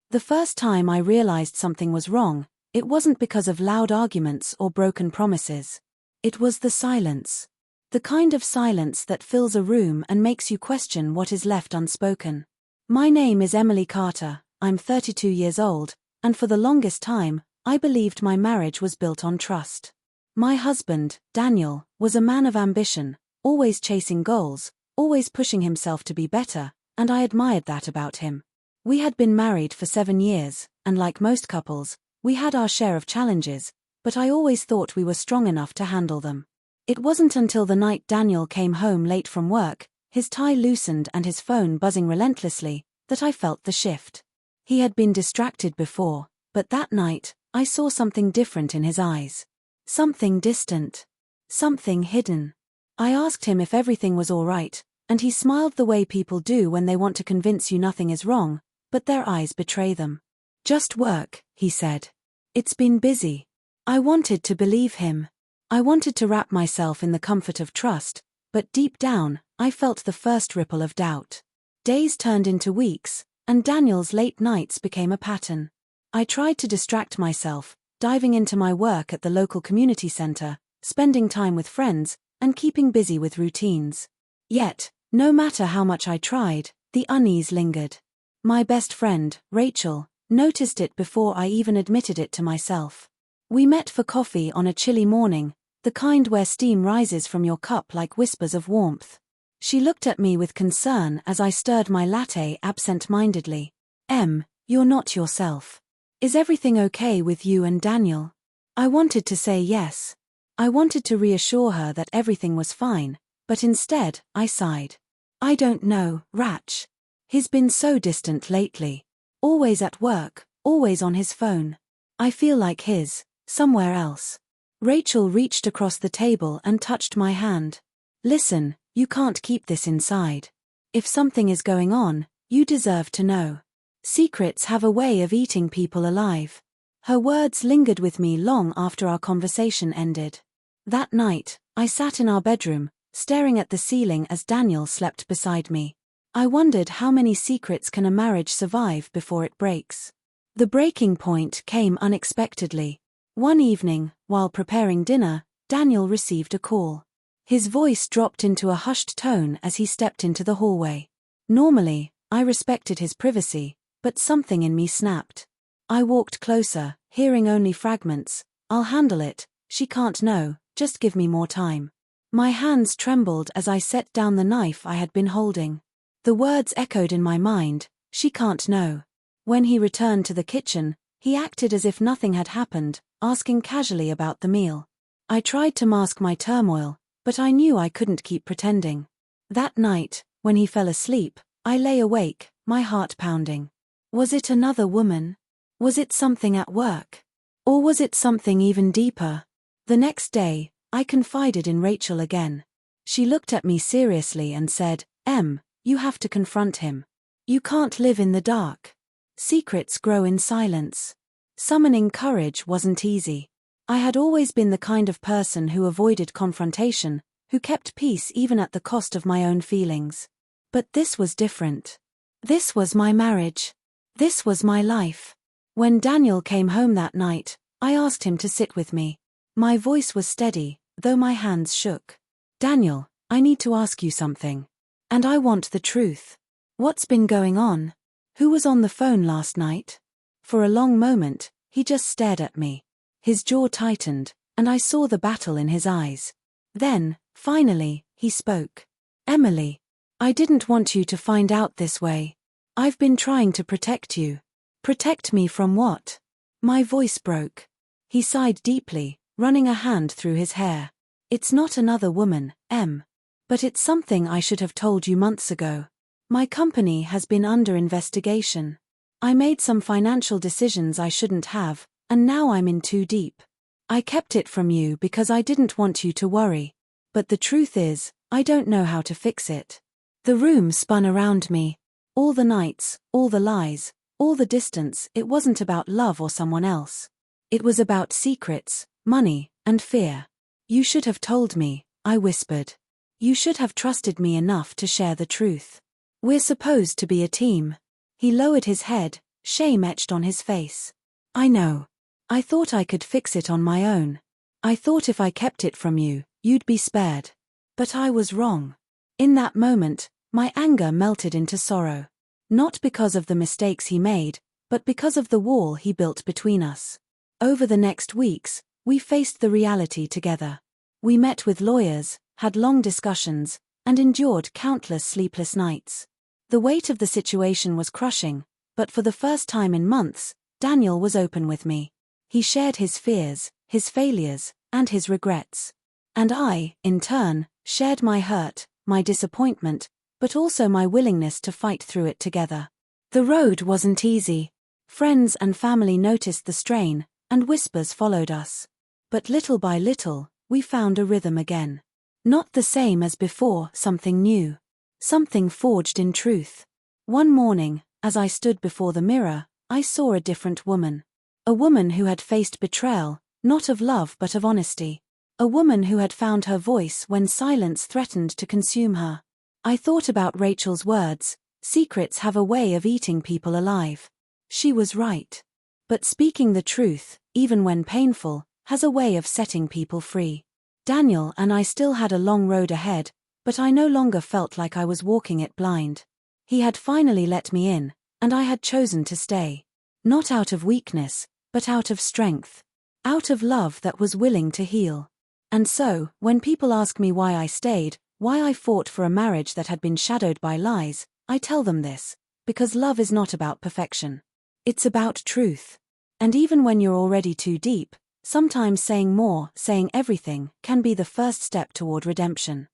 The first time I realized something was wrong, it wasn't because of loud arguments or broken promises. It was the silence. The kind of silence that fills a room and makes you question what is left unspoken. My name is Emily Carter, I'm 32 years old, and for the longest time, I believed my marriage was built on trust. My husband, Daniel, was a man of ambition, always chasing goals, always pushing himself to be better, and I admired that about him. We had been married for 7 years, and like most couples, we had our share of challenges, but I always thought we were strong enough to handle them. It wasn't until the night Daniel came home late from work, his tie loosened and his phone buzzing relentlessly, that I felt the shift. He had been distracted before, but that night, I saw something different in his eyes. Something distant. Something hidden. I asked him if everything was all right, and he smiled the way people do when they want to convince you nothing is wrong, but their eyes betray them. Just work, he said. It's been busy. I wanted to believe him. I wanted to wrap myself in the comfort of trust, but deep down, I felt the first ripple of doubt. Days turned into weeks, and Daniel's late nights became a pattern. I tried to distract myself, diving into my work at the local community center, spending time with friends, and keeping busy with routines. Yet, no matter how much I tried, the unease lingered. My best friend, Rachel, noticed it before I even admitted it to myself. We met for coffee on a chilly morning, the kind where steam rises from your cup like whispers of warmth. She looked at me with concern as I stirred my latte absent-mindedly. You're not yourself. Is everything okay with you and Daniel? I wanted to say yes. I wanted to reassure her that everything was fine, but instead, I sighed. I don't know, Rach. He's been so distant lately. Always at work, always on his phone. I feel like he's somewhere else. Rachel reached across the table and touched my hand. Listen, you can't keep this inside. If something is going on, you deserve to know. Secrets have a way of eating people alive. Her words lingered with me long after our conversation ended. That night, I sat in our bedroom, staring at the ceiling as Daniel slept beside me. I wondered how many secrets can a marriage survive before it breaks. The breaking point came unexpectedly. One evening, while preparing dinner, Daniel received a call. His voice dropped into a hushed tone as he stepped into the hallway. Normally, I respected his privacy, but something in me snapped. I walked closer, hearing only fragments. I'll handle it, she can't know, just give me more time. My hands trembled as I set down the knife I had been holding. The words echoed in my mind, she can't know. When he returned to the kitchen, he acted as if nothing had happened, asking casually about the meal. I tried to mask my turmoil, but I knew I couldn't keep pretending. That night, when he fell asleep, I lay awake, my heart pounding. Was it another woman? Was it something at work? Or was it something even deeper? The next day, I confided in Rachel again. She looked at me seriously and said, You have to confront him. You can't live in the dark. Secrets grow in silence. Summoning courage wasn't easy. I had always been the kind of person who avoided confrontation, who kept peace even at the cost of my own feelings. But this was different. This was my marriage. This was my life. When Daniel came home that night, I asked him to sit with me. My voice was steady, though my hands shook. Daniel, I need to ask you something. And I want the truth. What's been going on? Who was on the phone last night? For a long moment, he just stared at me. His jaw tightened, and I saw the battle in his eyes. Then, finally, he spoke. Emily, I didn't want you to find out this way. I've been trying to protect you. Protect me from what? My voice broke. He sighed deeply, running a hand through his hair. It's not another woman, but it's something I should have told you months ago. My company has been under investigation. I made some financial decisions I shouldn't have, and now I'm in too deep. I kept it from you because I didn't want you to worry. But the truth is, I don't know how to fix it. The room spun around me. All the nights, all the lies, all the distance. It wasn't about love or someone else. It was about secrets, money, and fear. You should have told me, I whispered. You should have trusted me enough to share the truth. We're supposed to be a team. He lowered his head, shame etched on his face. I know. I thought I could fix it on my own. I thought if I kept it from you, you'd be spared. But I was wrong. In that moment, my anger melted into sorrow. Not because of the mistakes he made, but because of the wall he built between us. Over the next weeks, we faced the reality together. We met with lawyers, had long discussions, and endured countless sleepless nights. The weight of the situation was crushing, but for the first time in months, Daniel was open with me. He shared his fears, his failures, and his regrets. And I, in turn, shared my hurt, my disappointment, but also my willingness to fight through it together. The road wasn't easy. Friends and family noticed the strain, and whispers followed us. But little by little, we found a rhythm again. Not the same as before, something new. Something forged in truth. One morning, as I stood before the mirror, I saw a different woman. A woman who had faced betrayal, not of love but of honesty. A woman who had found her voice when silence threatened to consume her. I thought about Rachel's words, secrets have a way of eating people alive. She was right. But speaking the truth, even when painful, has a way of setting people free. Daniel and I still had a long road ahead, but I no longer felt like I was walking it blind. He had finally let me in, and I had chosen to stay. Not out of weakness, but out of strength. Out of love that was willing to heal. And so, when people ask me why I stayed, why I fought for a marriage that had been shadowed by lies, I tell them this: because love is not about perfection. It's about truth. And even when you're already too deep, sometimes saying more, saying everything, can be the first step toward redemption.